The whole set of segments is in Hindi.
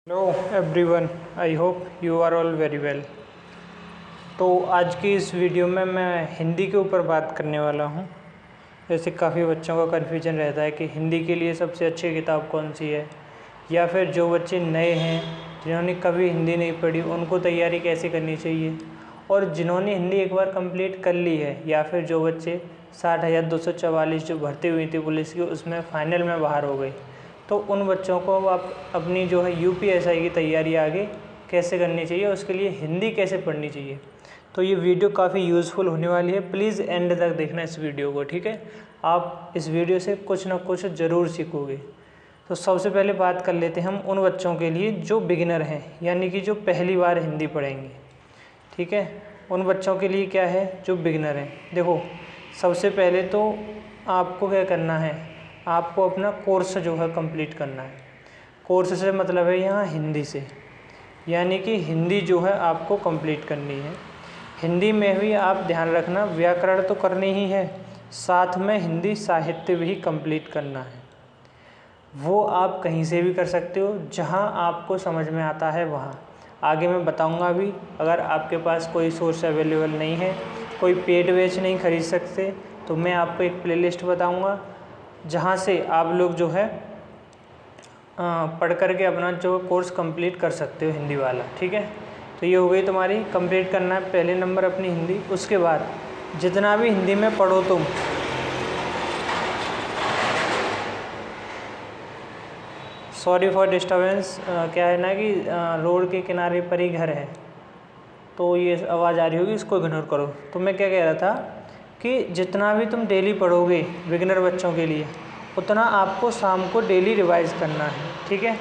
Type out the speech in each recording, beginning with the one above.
Hello everyone, I hope you are all very well. तो आज की इस वीडियो में मैं हिंदी के ऊपर बात करने वाला हूँ। जैसे काफ़ी बच्चों का कन्फ्यूजन रहता है कि हिंदी के लिए सबसे अच्छी किताब कौन सी है, या फिर जो बच्चे नए हैं जिन्होंने कभी हिंदी नहीं पढ़ी उनको तैयारी कैसे करनी चाहिए, और जिन्होंने हिंदी एक बार कंप्लीट कर ली है, या फिर जो बच्चे 60,244 जो भर्ती हुई थी पुलिस की उसमें फ़ाइनल में बाहर हो गई, तो उन बच्चों को आप अपनी जो है यूपीएसआई की तैयारी आगे कैसे करनी चाहिए, उसके लिए हिंदी कैसे पढ़नी चाहिए। तो ये वीडियो काफ़ी यूज़फुल होने वाली है, प्लीज़ एंड तक देखना इस वीडियो को, ठीक है। आप इस वीडियो से कुछ ना कुछ ज़रूर सीखोगे। तो सबसे पहले बात कर लेते हैं हम उन बच्चों के लिए जो बिगिनर हैं, यानी कि जो पहली बार हिंदी पढ़ेंगे, ठीक है। उन बच्चों के लिए क्या है जो बिगिनर हैं। देखो, सबसे पहले तो आपको क्या करना है, आपको अपना कोर्स जो है कंप्लीट करना है। कोर्स से मतलब है यहाँ हिंदी से, यानी कि हिंदी जो है आपको कंप्लीट करनी है। हिंदी में भी आप ध्यान रखना, व्याकरण तो करनी ही है, साथ में हिंदी साहित्य भी कंप्लीट करना है। वो आप कहीं से भी कर सकते हो, जहाँ आपको समझ में आता है वहाँ। आगे मैं बताऊँगा भी। अगर आपके पास कोई सोर्स अवेलेबल नहीं है, कोई पेड बैच नहीं खरीद सकते, तो मैं आपको एक प्लेलिस्ट बताऊँगा जहाँ से आप लोग जो है पढ़ कर के अपना जो कोर्स कंप्लीट कर सकते हो हिंदी वाला, ठीक है। तो ये हो गई तुम्हारी, कंप्लीट करना है पहले नंबर अपनी हिंदी। उसके बाद जितना भी हिंदी में पढ़ो तुम, सॉरी फॉर डिस्टर्बेंस, क्या है ना कि रोड के किनारे पर ही घर है, तो ये आवाज़ आ रही होगी, इसको इग्नोर करो। तो मैं क्या कह रहा था कि जितना भी तुम डेली पढ़ोगे बिगिनर बच्चों के लिए, उतना आपको शाम को डेली रिवाइज़ करना है, ठीक है।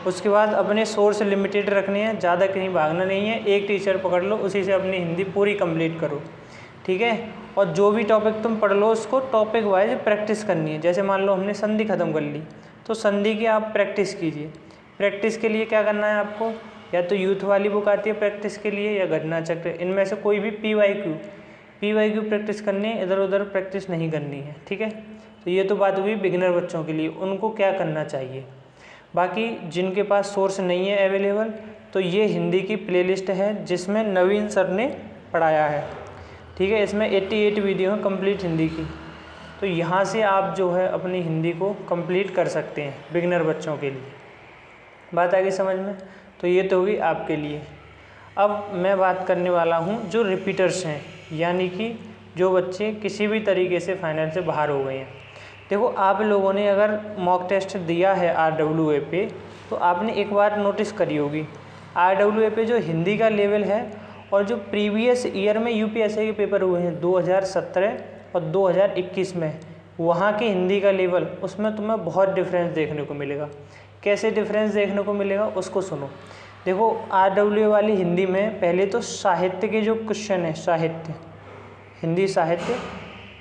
उसके बाद अपने सोर्स लिमिटेड रखने हैं, ज़्यादा कहीं भागना नहीं है। एक टीचर पकड़ लो, उसी से अपनी हिंदी पूरी कंप्लीट करो, ठीक है। और जो भी टॉपिक तुम पढ़ लो उसको टॉपिक वाइज प्रैक्टिस करनी है। जैसे मान लो हमने संधि ख़त्म कर ली, तो संधि की आप प्रैक्टिस कीजिए। प्रैक्टिस के लिए क्या करना है आपको, या तो यूथ वाली बुक आती है प्रैक्टिस के लिए, या घटना चक्र, इनमें से कोई भी पीवाईक्यू प्रैक्टिस करनी है, इधर उधर प्रैक्टिस नहीं करनी है, ठीक है। तो ये तो बात हुई बिगिनर बच्चों के लिए, उनको क्या करना चाहिए। बाकी जिनके पास सोर्स नहीं है अवेलेबल, तो ये हिंदी की प्लेलिस्ट है जिसमें नवीन सर ने पढ़ाया है, ठीक है। इसमें 88 वीडियो है कंप्लीट हिंदी की, तो यहाँ से आप जो है अपनी हिंदी को कंप्लीट कर सकते हैं बिगिनर बच्चों के लिए। बात आ गई समझ में। तो ये तो हुई आपके लिए। अब मैं बात करने वाला हूँ जो रिपीटर्स हैं, यानी कि जो बच्चे किसी भी तरीके से फाइनल से बाहर हो गए हैं। देखो, आप लोगों ने अगर मॉक टेस्ट दिया है RWA पे, तो आपने एक बार नोटिस करी होगी, RWA पे जो हिंदी का लेवल है और जो प्रीवियस ईयर में यूपीएससी के पेपर हुए हैं 2017 और 2021 में, वहाँ की हिंदी का लेवल, उसमें तुम्हें बहुत डिफरेंस देखने को मिलेगा। कैसे डिफरेंस देखने को मिलेगा उसको सुनो। देखो, RWA वाली हिंदी में पहले तो साहित्य के जो क्वेश्चन है, साहित्य, हिंदी साहित्य,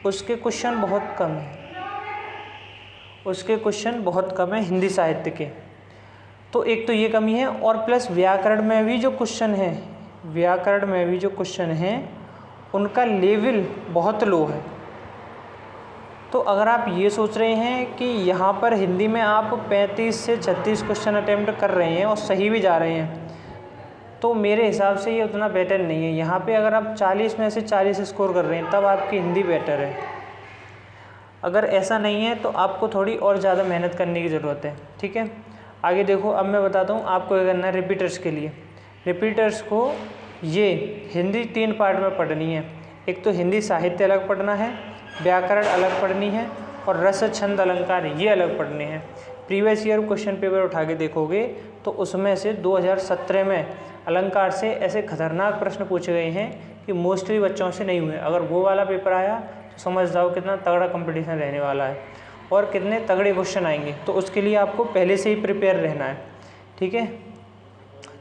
उसके क्वेश्चन बहुत कम है, उसके क्वेश्चन बहुत कम है हिंदी साहित्य के। तो एक तो ये कमी है, और प्लस व्याकरण में भी जो क्वेश्चन है, व्याकरण में भी जो क्वेश्चन हैं उनका लेवल बहुत लो है। तो अगर आप ये सोच रहे हैं कि यहाँ पर हिंदी में आप 35 से 36 क्वेश्चन अटैम्प्ट कर रहे हैं और सही भी जा रहे हैं, तो मेरे हिसाब से ये उतना बेटर नहीं है। यहाँ पे अगर आप 40 में से 40 स्कोर कर रहे हैं तब आपकी हिंदी बेटर है। अगर ऐसा नहीं है तो आपको थोड़ी और ज़्यादा मेहनत करने की ज़रूरत है, ठीक है। आगे देखो, अब मैं बताता हूँ आपको क्या करना है रिपीटर्स के लिए। रिपीटर्स को ये हिंदी 3 पार्ट में पढ़नी है। एक तो हिंदी साहित्य अलग पढ़ना है, व्याकरण अलग पढ़नी है, और रस छंद अलंकार ये अलग पढ़ने हैं। प्रीवियस ईयर क्वेश्चन पेपर उठा के देखोगे तो उसमें से 2017 में अलंकार से ऐसे खतरनाक प्रश्न पूछे गए हैं कि मोस्टली बच्चों से नहीं हुए। अगर वो वाला पेपर आया तो समझ जाओ कितना तगड़ा कंपटीशन रहने वाला है और कितने तगड़े क्वेश्चन आएंगे। तो उसके लिए आपको पहले से ही प्रिपेयर रहना है, ठीक है।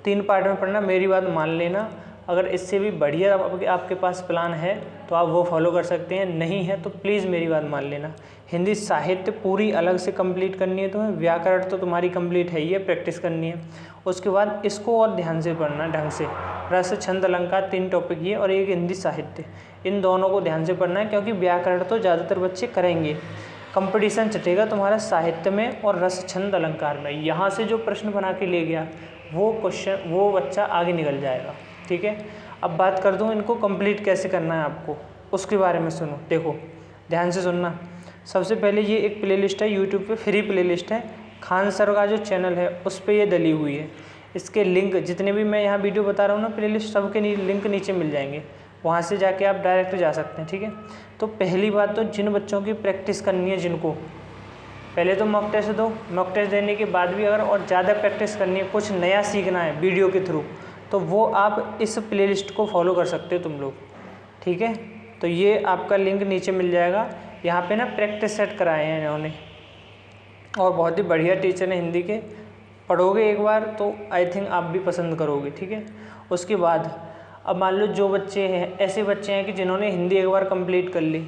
3 पार्ट में पढ़ना, मेरी बात मान लेना। अगर इससे भी बढ़िया आपके पास प्लान है तो आप वो फॉलो कर सकते हैं, नहीं है तो प्लीज़ मेरी बात मान लेना। हिंदी साहित्य पूरी अलग से कंप्लीट करनी है तुम्हें, व्याकरण तो तुम्हारी कंप्लीट है ही है, प्रैक्टिस करनी है। उसके बाद इसको और ध्यान से पढ़ना, ढंग से। रस छंद अलंकार 3 टॉपिक ये, और एक हिंदी साहित्य, इन दोनों को ध्यान से पढ़ना है, क्योंकि व्याकरण तो ज़्यादातर बच्चे करेंगे। कंपटीशन चटेगा तुम्हारा साहित्य में और रस छंद अलंकार में। यहाँ से जो प्रश्न बना के ले गया वो बच्चा आगे निकल जाएगा। ठीक है, अब बात कर दूँ इनको कंप्लीट कैसे करना है आपको, उसके बारे में सुनो। देखो ध्यान से सुनना। सबसे पहले ये एक प्लेलिस्ट है यूट्यूब पे, फ्री प्लेलिस्ट है, खान सर का जो चैनल है उस पर ये डली हुई है। इसके लिंक जितने भी मैं यहाँ वीडियो बता रहा हूँ ना, प्लेलिस्ट सबके लिंक नीचे मिल जाएंगे, वहाँ से जाके आप डायरेक्ट जा सकते हैं। ठीक है, तो पहली बात तो जिन बच्चों की प्रैक्टिस करनी है, जिनको पहले तो मॉक टेस्ट दो, मॉक टेस्ट देने के बाद भी अगर और ज़्यादा प्रैक्टिस करनी है, कुछ नया सीखना है वीडियो के थ्रू, तो वो आप इस प्लेलिस्ट को फॉलो कर सकते हो तुम लोग। ठीक है, तो ये आपका लिंक नीचे मिल जाएगा। यहाँ पे ना प्रैक्टिस सेट कराए हैं इन्होंने, और बहुत ही बढ़िया टीचर हैं हिंदी के। पढ़ोगे एक बार तो आई थिंक आप भी पसंद करोगे। ठीक है, उसके बाद अब मान लो जो बच्चे हैं, ऐसे बच्चे हैं कि जिन्होंने हिंदी एक बार कंप्लीट कर ली,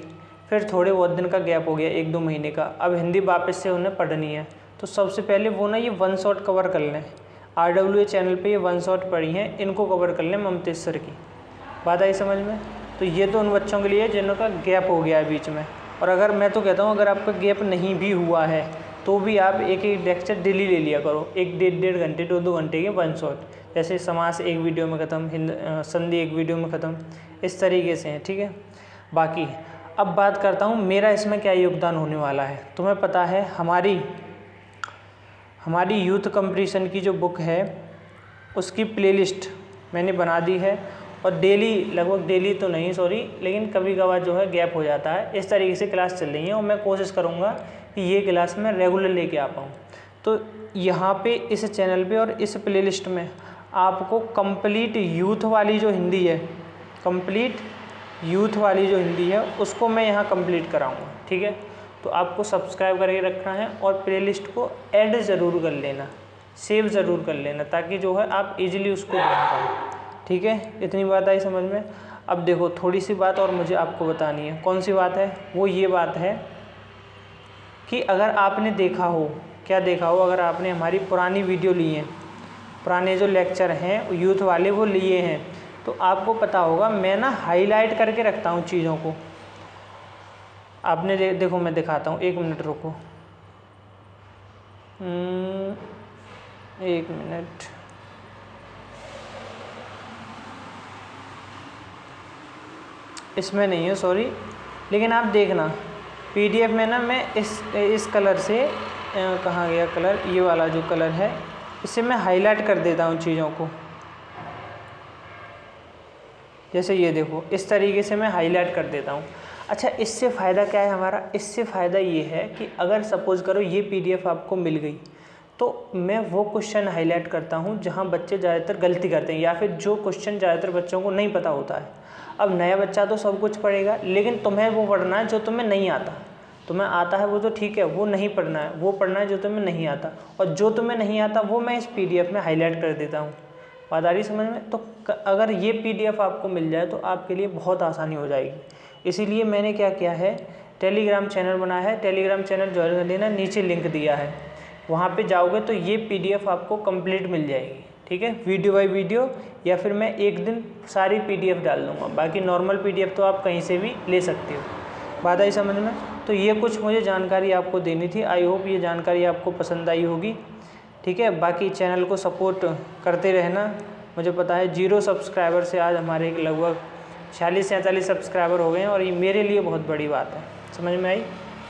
फिर थोड़े बहुत दिन का गैप हो गया, 1-2 महीने का, अब हिंदी वापस से उन्हें पढ़नी है, तो सबसे पहले वो ना ये 1 शॉट कवर कर लें। RWA चैनल पे ये 1 शॉट पढ़ी हैं, इनको कवर कर लें ममतेज सर की। बात आई समझ में? तो ये तो उन बच्चों के लिए जिनका गैप हो गया है बीच में। और अगर मैं तो कहता हूँ अगर आपका गैप नहीं भी हुआ है तो भी आप एक लेक्चर डेली ले लिया करो, 1-1.5 घंटे 2-2 घंटे के 1 शॉट। जैसे समास एक वीडियो में ख़त्म, संधि एक वीडियो में ख़त्म, इस तरीके से हैं। ठीक है, बाकी अब बात करता हूँ मेरा इसमें क्या योगदान होने वाला है। तुम्हें पता है हमारी यूथ कंपटीशन की जो बुक है उसकी प्लेलिस्ट मैंने बना दी है, और डेली, लगभग डेली तो नहीं सॉरी, लेकिन कभी कभार जो है गैप हो जाता है, इस तरीके से क्लास चल रही है, और मैं कोशिश करूँगा कि ये क्लास मैं रेगुलर लेके आ पाऊँ। तो यहाँ पे इस चैनल पे और इस प्लेलिस्ट में आपको कंप्लीट यूथ वाली जो हिंदी है, उसको मैं यहाँ कंप्लीट कराऊँगा। ठीक है, तो आपको सब्सक्राइब करके रखना है और प्लेलिस्ट को ऐड ज़रूर कर लेना, सेव ज़रूर कर लेना, ताकि जो है आप इजीली उसको देख पाओ। ठीक है, इतनी बात आई समझ में? अब देखो थोड़ी सी बात और मुझे आपको बतानी है। कौन सी बात है? वो ये बात है कि अगर आपने देखा हो, क्या देखा हो, अगर आपने हमारी पुरानी वीडियो ली है, पुराने जो लेक्चर हैं यूथ वाले वो लिए हैं, तो आपको पता होगा मैं ना हाईलाइट करके रखता हूँ चीज़ों को। आपने देखो मैं दिखाता हूँ, 1 मिनट रुको, 1 मिनट। इसमें नहीं है सॉरी, लेकिन आप देखना PDF में ना मैं इस कलर से, कहाँ गया कलर, ये वाला जो कलर है, इससे मैं हाईलाइट कर देता हूँ चीज़ों को। जैसे ये देखो, इस तरीके से मैं हाईलाइट कर देता हूँ। अच्छा, इससे फ़ायदा क्या है हमारा? इससे फ़ायदा ये है कि अगर सपोज़ करो ये PDF आपको मिल गई, तो मैं वो क्वेश्चन हाईलाइट करता हूँ जहाँ बच्चे ज़्यादातर गलती करते हैं, या फिर जो क्वेश्चन ज़्यादातर बच्चों को नहीं पता होता है। अब नया बच्चा तो सब कुछ पढ़ेगा, लेकिन तुम्हें वो पढ़ना है जो तुम्हें नहीं आता। तुम्हें आता है वो तो ठीक है, वो नहीं पढ़ना है, वो पढ़ना है जो तुम्हें नहीं आता, और जो तुम्हें नहीं आता वो मैं इस PDF में हाईलाइट कर देता हूँ। बात आ रही समझ में? तो अगर ये PDF आपको मिल जाए तो आपके लिए बहुत आसानी हो जाएगी। इसीलिए मैंने क्या किया है, टेलीग्राम चैनल बनाया है, टेलीग्राम चैनल ज्वाइन कर लेना, नीचे लिंक दिया है, वहाँ पे जाओगे तो ये PDF आपको कंप्लीट मिल जाएगी। ठीक है, वीडियो बाय वीडियो, या फिर मैं एक दिन सारी PDF डाल दूँगा, बाकी नॉर्मल PDF तो आप कहीं से भी ले सकते हो। बात आई समझ में? तो ये कुछ मुझे जानकारी आपको देनी थी। आई होप ये जानकारी आपको पसंद आई होगी। ठीक है, बाकी चैनल को सपोर्ट करते रहना। मुझे पता है 0 सब्सक्राइबर से आज हमारे लगभग 46-47 सब्सक्राइबर हो गए हैं, और ये मेरे लिए बहुत बड़ी बात है। समझ में आई?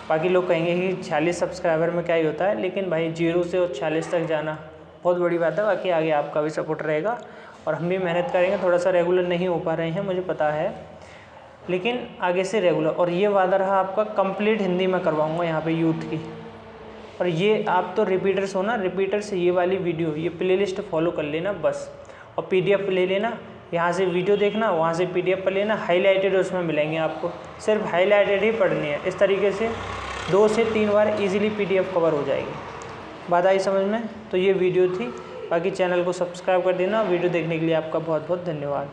बाकी लोग कहेंगे कि 46 सब्सक्राइबर में क्या ही होता है, लेकिन भाई 0 से और 46 तक जाना बहुत बड़ी बात है। बाकी आगे आपका भी सपोर्ट रहेगा और हम भी मेहनत करेंगे। थोड़ा सा रेगुलर नहीं हो पा रहे हैं, मुझे पता है, लेकिन आगे से रेगुलर। और ये वादा रहा आपका, कंप्लीट हिंदी में करवाऊँगा यहाँ पे यूथ की। और ये आप तो रिपीटर्स हो ना, रिपीटर से ये वाली वीडियो, ये प्लेलिस्ट फॉलो कर लेना बस, और PDF ले लेना, यहाँ से वीडियो देखना, वहाँ से PDF पर लेना, हाईलाइटेड उसमें मिलेंगे आपको, सिर्फ हाईलाइटेड ही पढ़नी है। इस तरीके से 2 से 3 बार इजीली PDF कवर हो जाएगी। बात आई समझ में? तो ये वीडियो थी। बाकी चैनल को सब्सक्राइब कर देना। वीडियो देखने के लिए आपका बहुत बहुत धन्यवाद।